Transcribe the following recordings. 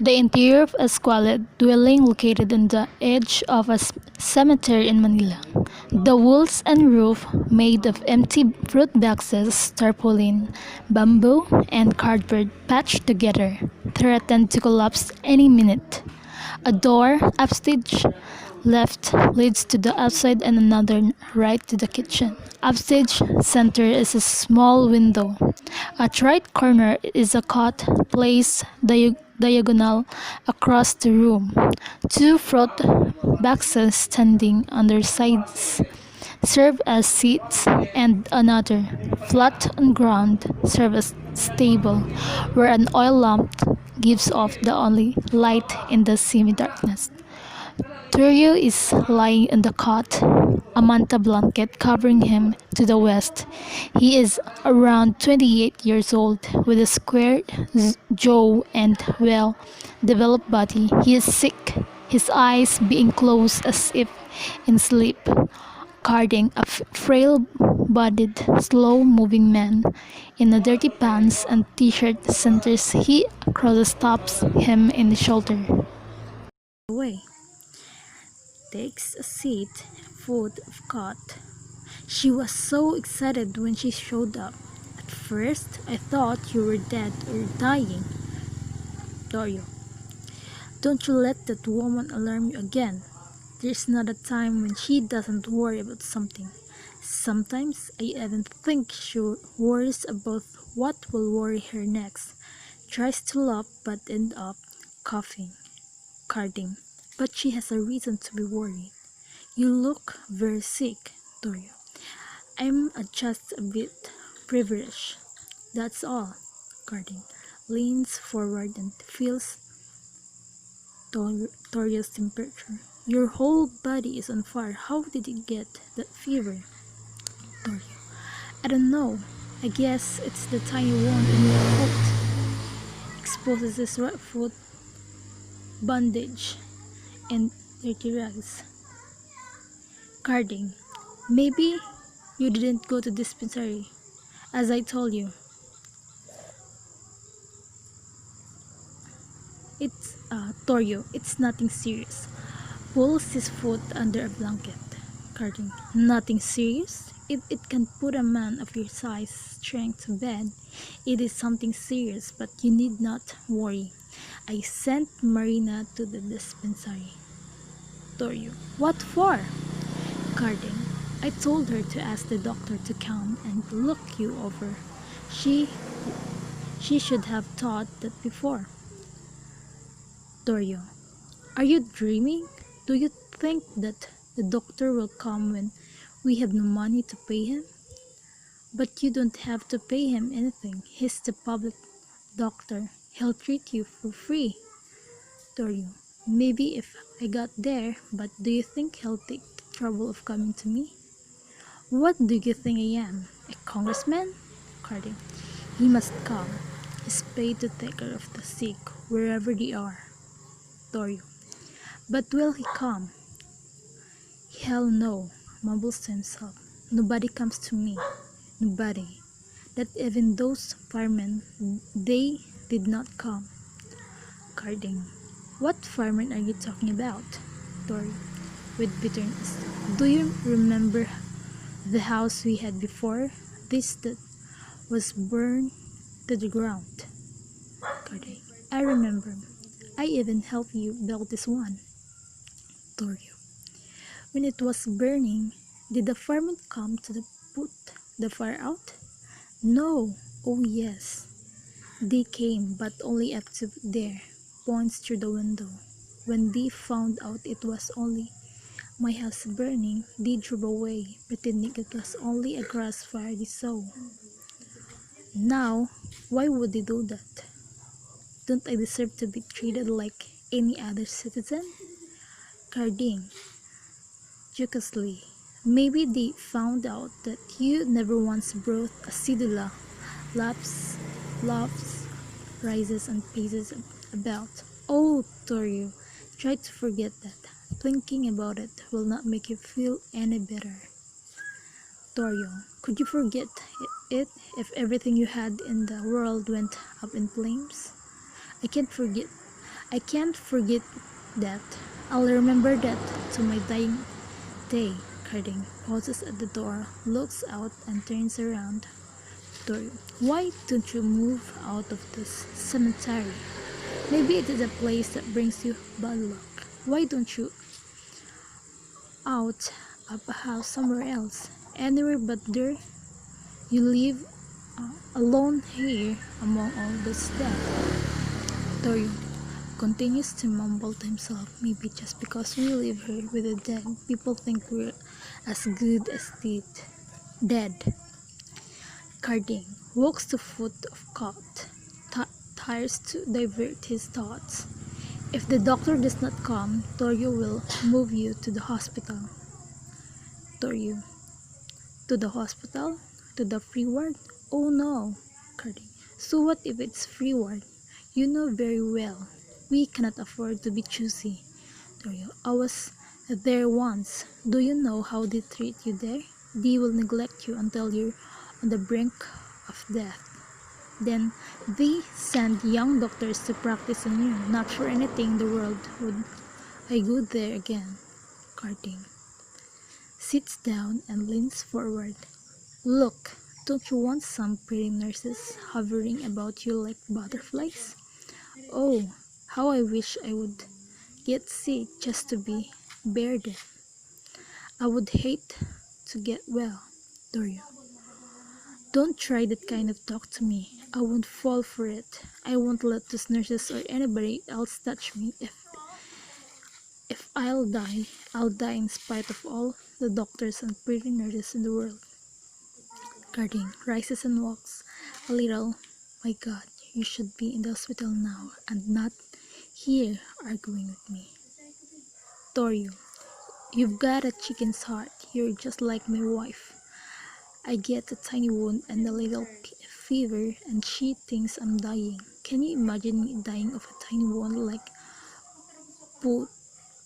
The interior of a squalid dwelling located on the edge of a cemetery in Manila. The walls and roof, made of empty fruit boxes, tarpaulin, bamboo, and cardboard patched together, threatened to collapse any minute. A door upstage left leads to the outside and another right to the kitchen. Upstage center is a small window. At right corner is a cot placed diagonal across the room. Two fruit boxes standing on their sides serve as seats, and another, flat on ground, serve as stable, where an oil lamp gives off the only light in the semi-darkness. Turio is lying on the cot, a manta blanket covering him to the west. He is around 28 years old, with a square jaw and well-developed body. He is sick, his eyes being closed as if in sleep. Guarding a frail-bodied, slow-moving man in a dirty pants and t-shirt centers he cross-stops him in the shoulder. Away. Takes a seat, foot of cot. She was so excited when she showed up. At first, I thought you were dead or dying. Dorio, don't you let that woman alarm you again. There's not a time when she doesn't worry about something. Sometimes I even think she worries about what will worry her next. Tries to laugh but end up coughing, carding. But she has a reason to be worried. You look very sick, Dorio. I'm just a bit feverish. That's all. Carding leans forward and feels Torio's temperature. Your whole body is on fire. How did you get that fever? Torio. I don't know. I guess it's the tiny wound in your foot. Exposes his right foot, bandage, and dirty rags. Carding. Maybe you didn't go to dispensary, as I told you. It's Torio. It's nothing serious. Pulls his foot under a blanket. Carding. Nothing serious? It can put a man of your size strength to bed. It is something serious, but you need not worry. I sent Marina to the dispensary. Torio. What for? Carding. I told her to ask the doctor to come and look you over. She should have thought that before. Torio. Are you dreaming? Do you think that the doctor will come when we have no money to pay him? But you don't have to pay him anything. He's the public doctor. He'll treat you for free. Torio. Maybe if I got there, but do you think he'll take the trouble of coming to me? What do you think I am? A congressman? Carding. He must come. He's paid to take care of the sick wherever they are. Torio. But will he come? Hell no, mumbles to himself. Nobody comes to me. Nobody. Not even those firemen. They did not come. Carding. What firemen are you talking about? Torio. With bitterness. Do you remember the house we had before this that was burned to the ground? Carding. I remember. I even helped you build this one. Torio. When it was burning, did the firemen come to put the fire out? No. Oh yes. They came, but only up to there, points through the window. When they found out it was only my house burning, they drove away, pretending it was only a grass fire they saw. Now, why would they do that? Don't I deserve to be treated like any other citizen? Carding. Jocosely. Maybe they found out that you never once brought a cedula, laughs, rises and paces about. Oh, Torio, try to forget that. Thinking about it will not make you feel any better. Torio, could you forget it if everything you had in the world went up in flames? I can't forget. I can't forget that. I'll remember that to my dying day. Carding pauses at the door, looks out and turns around. Tori, why don't you move out of this cemetery? Maybe it is a place that brings you bad luck. Why don't you out of a house somewhere else? Anywhere but there? You live alone here among all this death. Torio continues to mumble to himself, maybe just because we live here with the dead, people think we're as good as dead. Carding walks to foot of cot, tries to divert his thoughts. If the doctor does not come, Torio will move you to the hospital. Torio, to the hospital? To the free ward? Oh no, Carding. So what if it's free ward? You know very well, we cannot afford to be choosy. Torio, I was there once. Do you know how they treat you there? They will neglect you until you're on the brink of death. Then they send young doctors to practice on you. Not for anything in the world would I go there again. Carding sits down and leans forward. Look, don't you want some pretty nurses hovering about you like butterflies? Oh, how I wish I would get sick just to be bearded. I would hate to get well, Dorio. Don't try that kind of talk to me. I won't fall for it. I won't let those nurses or anybody else touch me. If I'll die in spite of all the doctors and pretty nurses in the world. Carding rises and walks a little. My God, you should be in the hospital now and not here arguing with me. Torio, you've got a chicken's heart. You're just like my wife. I get a tiny wound and a little fever, and she thinks I'm dying. Can you imagine me dying of a tiny wound like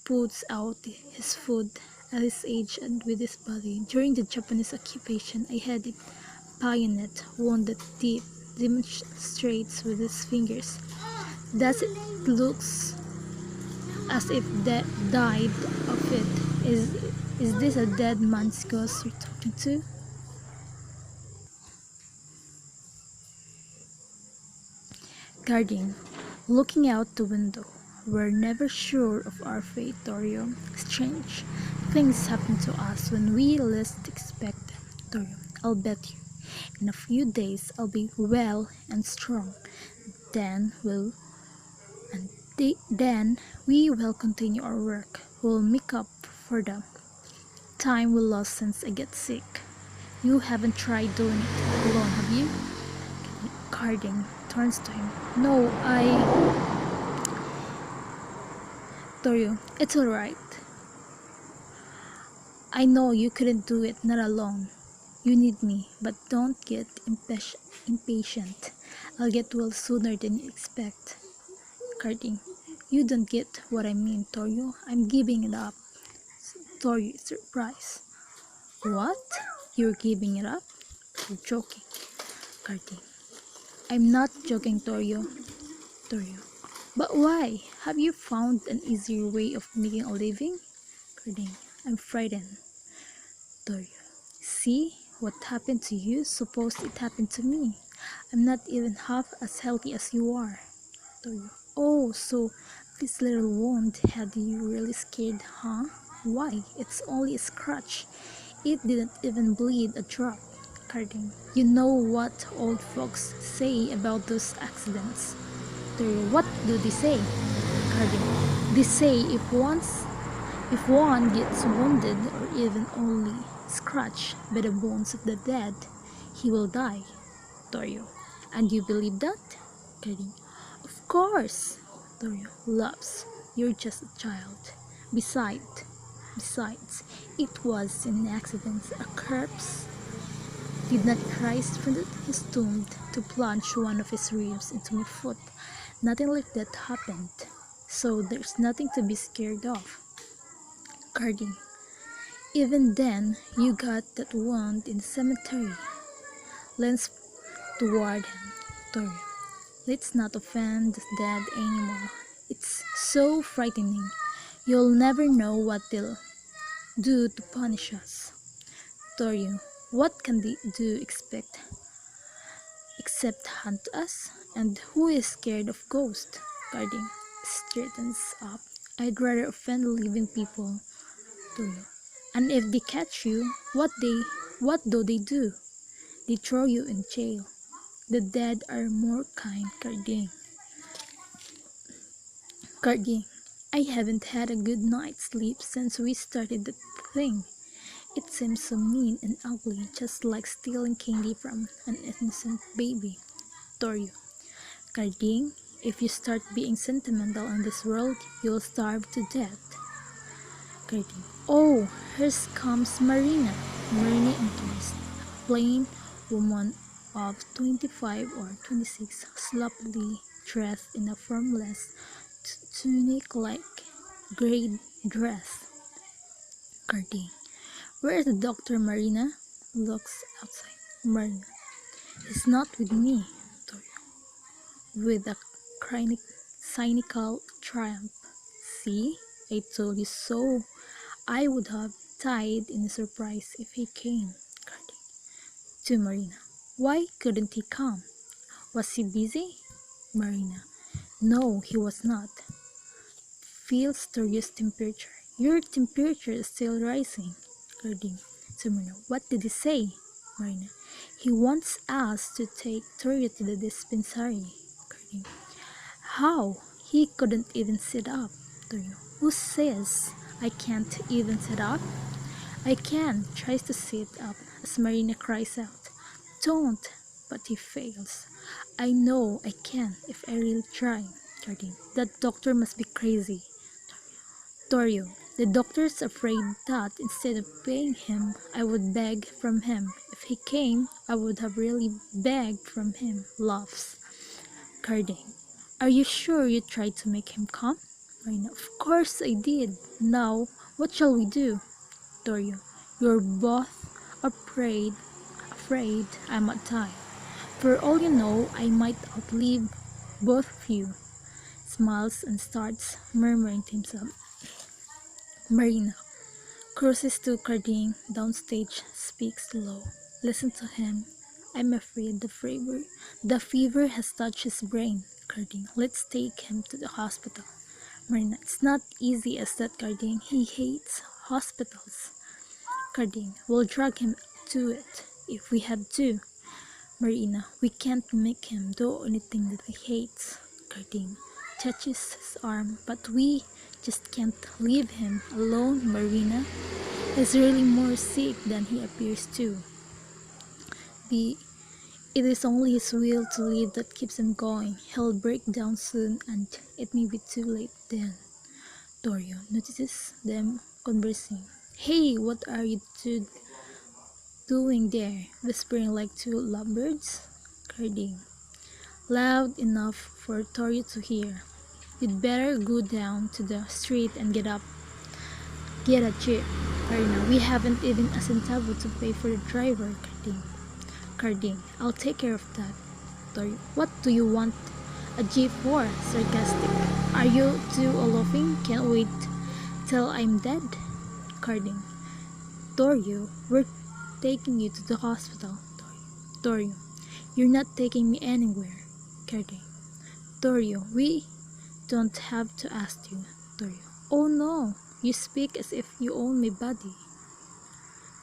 puts out his food at his age and with his body? During the Japanese occupation, I had a bayonet wound that demonstrates with his fingers. Does it looks as if that died of it? Is this a dead man's ghost you're talking to? Guarding, looking out the window. We're never sure of our fate, Torio. Strange things happen to us when we least expect them, Torio. I'll bet you. In a few days, I'll be well and strong. Then then we will continue our work. We'll make up for the time we lost since I get sick. You haven't tried doing it alone, have you? Carding turns to him. No, Torio, it's alright. I know you couldn't do it, not alone. You need me, but don't get impatient. I'll get well sooner than you expect. Carding, you don't get what I mean, Torio. I'm giving it up. Torio is surprised. What? You're giving it up? You're joking. Carding, I'm not joking, Torio. Torio, but why? Have you found an easier way of making a living? Carding, I'm frightened. Torio, see what happened to you? Suppose it happened to me. I'm not even half as healthy as you are. Torio, oh, so this little wound had you really scared, huh? Why? It's only a scratch. It didn't even bleed a drop. Carding, you know what old folks say about those accidents. Torio, what do they say? Carding, they say if one gets wounded or even only scratched by the bones of the dead, he will die. Torio, and you believe that? Carding, of course. Torio laughs. You're just a child. Besides, it was an accident. A corpse did not Christ from his tomb to plunge one of his ribs into my foot. Nothing like that happened. So there's nothing to be scared of. Carding, even then, you got that wound in the cemetery. Leans toward him. Torio, let's not offend the dead anymore. It's so frightening. You'll never know what they'll do to punish us. Torio, what can they do except hunt us? And who is scared of ghosts? Guarding straightens up. I'd rather offend living people. Torio. And if they catch you, what do they do? They throw you in jail. The dead are more kind, Guarding. Guardian, I haven't had a good night's sleep since we started that thing. It seems so mean and ugly, just like stealing candy from an innocent baby. Torio, Guardian, if you start being sentimental in this world, you'll starve to death. Guardian, oh, here comes Marina. Marina enters, a plain woman of 25 or 26, sloppily dressed in a formless tunic-like gray dress. Guardian, where is the doctor, Marina? Looks outside. Marina, he's not with me. Torio, with a cynical triumph. See, I told you so. I would have died in surprise if he came. Guardian, to Marina, why couldn't he come? Was he busy? Marina, no, he was not. Feels Tori's temperature. Your temperature is still rising. Guardian, to Marina, what did he say? Marina, he wants us to take Tori to the dispensary. Guardian, how? He couldn't even sit up. Tori, who says I can't even sit up? I can, tries to sit up as Marina cries out. Don't, but he fails. I know I can if I really try. Guardian, that doctor must be crazy. Torio, the doctor's afraid that instead of paying him, I would beg from him. If he came, I would have really begged from him. Laughs. Guardian, are you sure you tried to make him come? Marina, of course I did. Now, what shall we do? Torio, you're both afraid I might die. For all you know, I might outlive both of you. Smiles and starts murmuring to himself. Marina crosses to Carding downstage, speaks low. Listen to him. I'm afraid the fever has touched his brain. Carding, let's take him to the hospital. Marina, it's not easy as that, Carding. He hates hospitals. Carding, we'll drag him to it if we have to. Marina, we can't make him do anything that he hates. Carding touches his arm, but we just can't leave him alone. Marina is really more sick than he appears to be. It is only his will to live that keeps him going. He'll break down soon, and it may be too late then. Torio notices them conversing. Hey, what are you two doing there? Whispering like two lovebirds. Carding, loud enough for Torio to hear. You'd better go down to the street and get a jeep. Marina, we haven't even a centavo to pay for the driver. Carding, I'll take care of that. Torio, what do you want a jeep for? Sarcastic. Are you two all laughing? Can't wait till I'm dead. Carding, Torio, we're taking you to the hospital. Torio, you're not taking me anywhere. Carding, Torio, we don't have to ask you. Torio, oh no, you speak as if you own my body.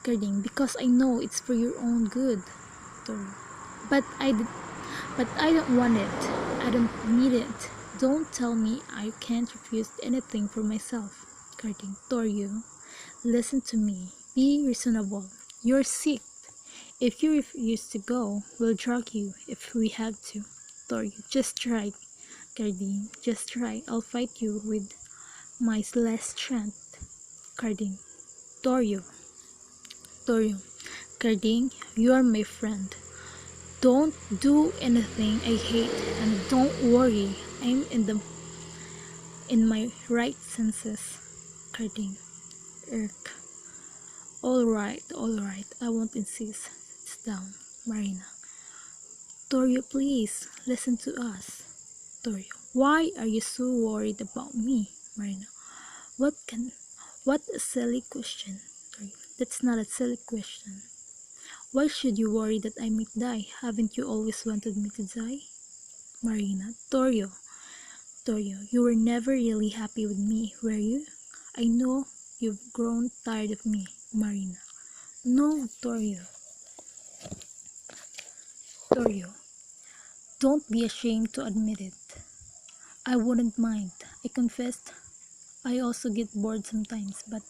Carding, because I know it's for your own good. Torio, but I don't want it. I don't need it. Don't tell me I can't refuse anything for myself. Carding, Torio, listen to me. Be reasonable. You're sick. If you refuse to go, we'll drug you if we have to. Torio, just try. Carding, just try. I'll fight you with my last strength. Carding, Torio, Carding, you are my friend. Don't do anything I hate, and don't worry, I'm in my right senses. Carding, irk. All right, I won't insist. It's down, Marina. Torio, please listen to us. Torio, Why are you so worried about me, Marina? What can what a silly question. Sorry, that's not a silly question. Why should you worry that I might die? Haven't you always wanted me to die? Marina, Torio, you were never really happy with me, were you? I know you've grown tired of me, Marina. No, Torio, don't be ashamed to admit it. I wouldn't mind. I confessed I also get bored sometimes, but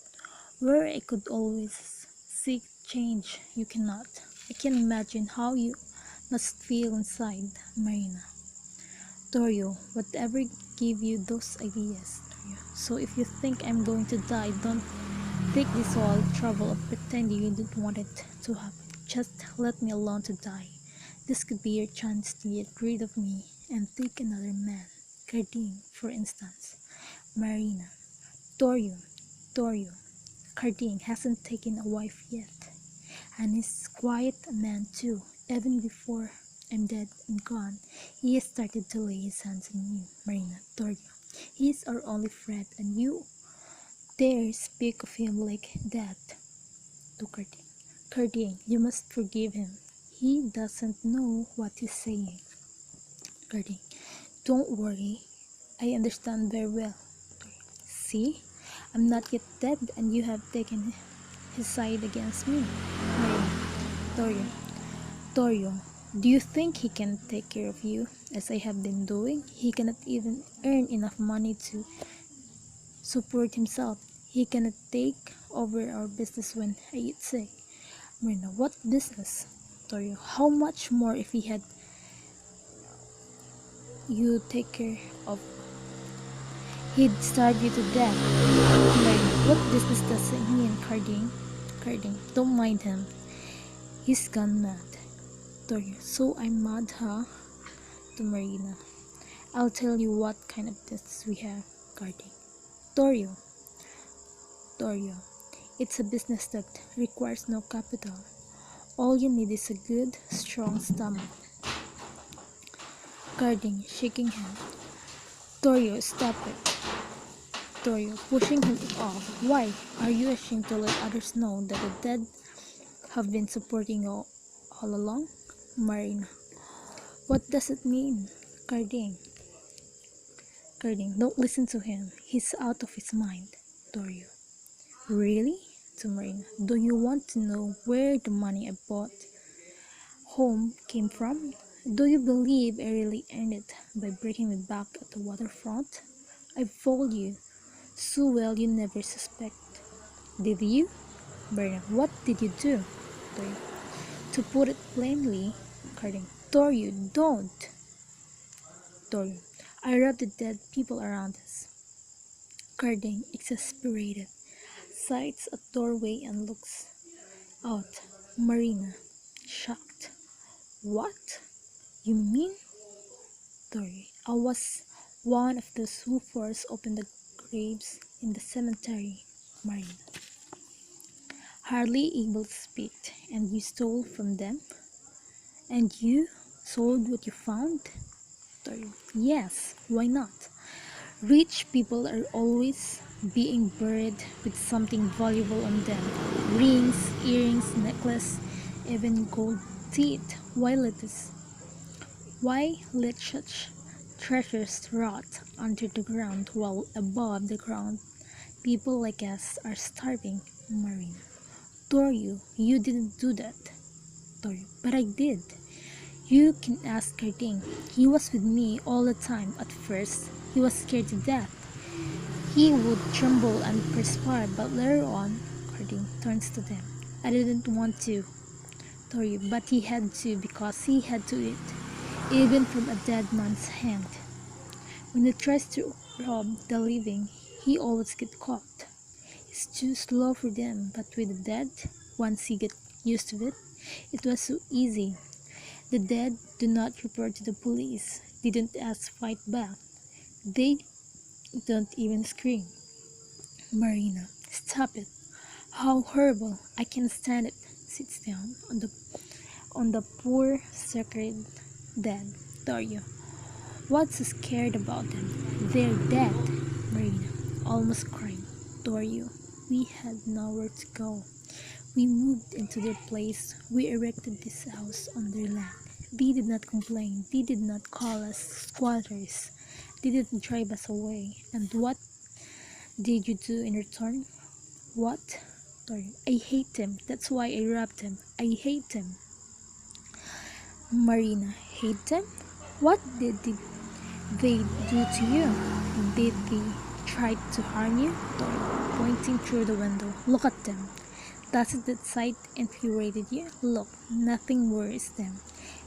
where I could always seek change, you cannot. I can imagine how you must feel inside, Marina. Torio, whatever gave you those ideas, Torio? So if you think I'm going to die, don't take this all trouble of pretending you didn't want it to happen. Just let me alone to die. This could be your chance to get rid of me and take another man. Cardine, for instance. Marina. Torio, Torio. Cardine hasn't taken a wife yet. And he's quite a man too. Even before I'm dead and gone, he has started to lay his hands on you, Marina. Torio. He's our only friend and you dare speak of him like that to Cardine. Cardine, you must forgive him. He doesn't know what he's saying. Cardine, don't worry. I understand very well. See, I'm not yet dead and you have taken his side against me. Marina. Torio, Torio, do you think he can take care of you as I have been doing? He cannot even earn enough money to support himself. He cannot take over our business when I get sick. Marina, what business? Torio, how much more if he had you take care of? He'd starve you to death. Marina, what business does it mean, Carding? Carding, don't mind him. He's gone mad. Torio, so I'm mad, huh? To Marina. I'll tell you what kind of business we have, Carding. Torio, Torio, it's a business that requires no capital. All you need is a good, strong stomach. Carding, shaking him. Torio, stop it. Torio, pushing him off. Why are you ashamed to let others know that the dead have been supporting you all along? Marina, what does it mean? Carding, Carding, don't listen to him. He's out of his mind. Torio, really? To Marina, do you want to know where the money I bought home came from? Do you believe I really earned it by breaking my back at the waterfront? I fooled you so well you never suspect. Did you? Berna, what did you do? Torio, to put it plainly, Carding, Torio, don't. Torio, I robbed the dead people around us. Carding, exasperated, sights a doorway and looks out. Marina, shocked. What? You mean? Torio, I was one of those who forced open the graves in the cemetery. Marina, hardly able to speak, and you stole from them? And you sold what you found? Torio, yes, why not? Rich people are always being buried with something valuable on them. Rings, earrings, necklace, even gold teeth. Why let such treasures rot under the ground while above the ground people like us are starving? Marina, Torio, you didn't do that. Torio, but I did. You can ask Carding. He was with me all the time. At first, he was scared to death. He would tremble and perspire, but later on, Carding turns to them. I didn't want to, Torio, but he had to because he had to eat, even from a dead man's hand. When he tries to rob the living, he always gets caught. It's too slow for them, but with the dead, once he gets used to it, it was so easy. The dead do not report to the police. They don't ask fight back. They don't even scream. Marina, stop it. How horrible. I can't stand it. Sits down on the poor sacred dead. Dario. What's so scared about them? They're dead, Marina almost cried. Torio, we had nowhere to go. We moved into their place. We erected this house on their land. They did not complain. They did not call us squatters. They didn't drive us away. And what did you do in return? What? Sorry. I hate him. That's why I robbed him. I hate him. Marina, hate them? What did they do to you? Did they try to harm you? Tori, pointing through the window. Look at them. Doesn't that sight infuriated you? Look, nothing worries them.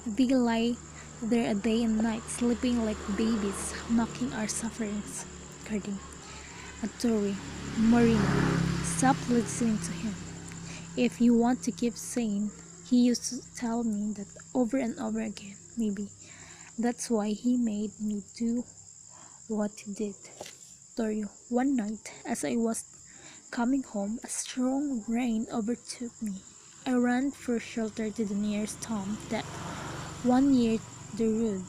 They lie there a day and night, sleeping like babies, mocking our sufferings. Cardi, Tori, Marina, stop listening to him. If you want to keep sane, he used to tell me that over and over again. Maybe that's why he made me do what he did. Torio, one night as I was coming home, a strong rain overtook me. I ran for shelter to the nearest tomb, that one near the road,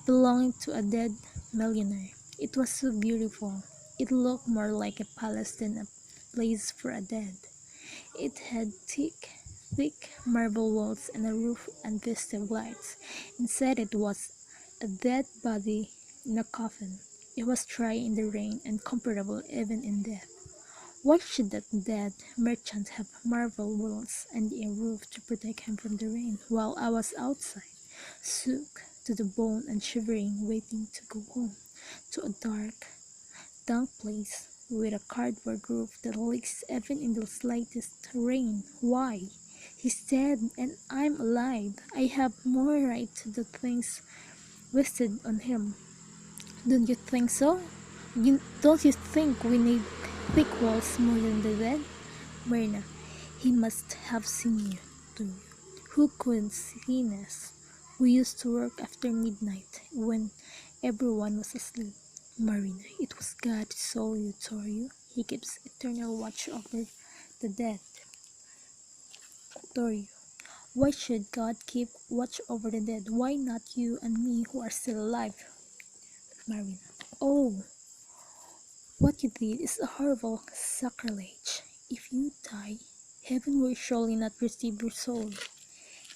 belonging to a dead millionaire. It was so beautiful. It looked more like a palace than a place for a dead. It had thick marble walls and a roof and festive lights. Inside it was a dead body in a coffin. It was dry in the rain and comfortable even in death. Why should that dead merchant have marble walls and a roof to protect him from the rain while I was outside, shook to the bone and shivering, waiting to go home to a dark, dank place with a cardboard roof that leaks even in the slightest rain? Why? He's dead and I'm alive. I have more right to the things wasted on him. Don't you think so? Don't you think we need thick walls more than the dead? Marina, he must have seen you too. Who could see us? We used to work after midnight when everyone was asleep. Marina, it was God who saw you, Torio. He keeps eternal watch over the dead. Torio, why should God keep watch over the dead? Why not you and me who are still alive? Marina, oh, what you did is a horrible sacrilege. If you die, heaven will surely not receive your soul.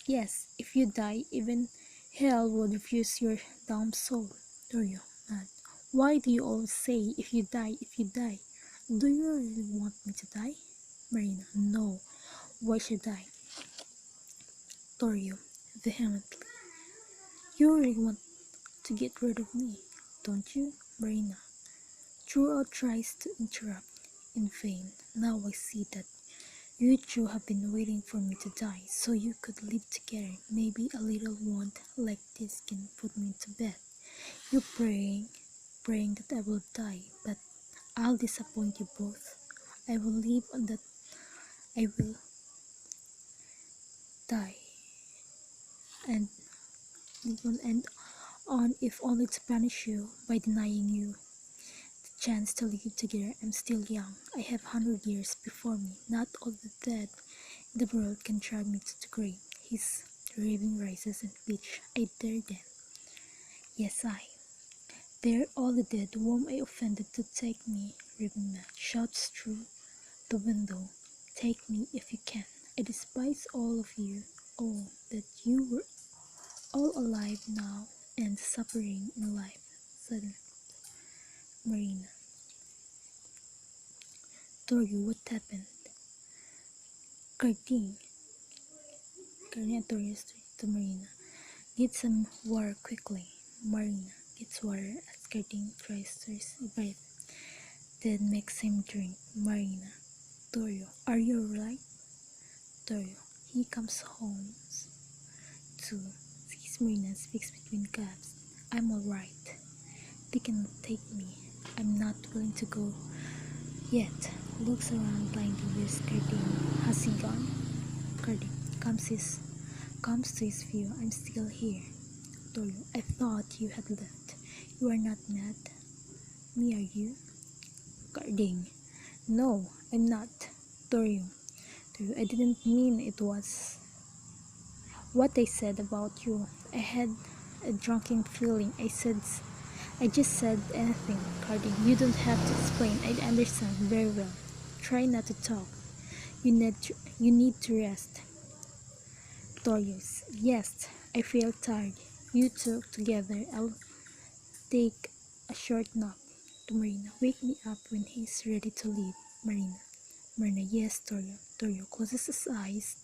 Yes, if you die, even hell would refuse your damned soul. Torio, man, why do you always say if you die, if you die? Do you really want me to die? Marina, no. Why should I? Torio, vehemently. You really want to get rid of me, don't you? Marina, throughout tries to interrupt. In vain. Now I see that you two have been waiting for me to die so you could live together. Maybe a little want like this can put me to bed. You praying that I will die, but I'll disappoint you both. I will live on that I will die and live on if only to punish you by denying you the chance to live together. I'm still young. I have 100 years before me. Not all the dead in the world can drag me to the grave. His raving rises and pitch. I dare them. Yes, I dare all the dead whom I offended to take me. Raving man shouts through the window. Take me if you can. I despise all of you. Oh, that you were all alive now and suffering in life. Suddenly, Marina. Torio, what happened? Cardine. Cardine to Marina. Get some water quickly. Marina gets water as Cardine tries to revive. Then makes him drink. Marina. Torio, are you alright? Torio, he comes home too. Sees Marina and speaks between gasps. I'm alright. They cannot take me. I'm not willing to go yet. Looks around blindly. Where's Cardine? Has he gone? Cardine comes to his view. I'm still here. Torio, I thought you had left. You are not mad. Me, are you? Cardine, no, I'm not. Torio, I didn't mean it was what I said about you. a drunken feeling. I just said anything, Cardi. You don't have to explain. I understand very well. Try not to talk. You need to rest. Torius. Yes, I feel tired. You two together. I'll take a short nap. To Marina. Wake me up when he's ready to leave. Marina. Marina. Yes, Torio. Torio closes his eyes.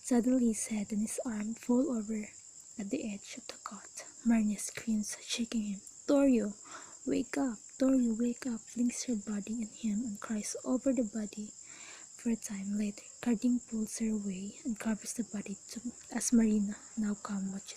Suddenly his head and his arm fall over at the edge of the cot. Marina screams, shaking him. Torio, wake up. Torio, wake up. Flings her body on him and cries over the body. For a time later, Carding pulls her away and covers the body as Marina, now calm, watches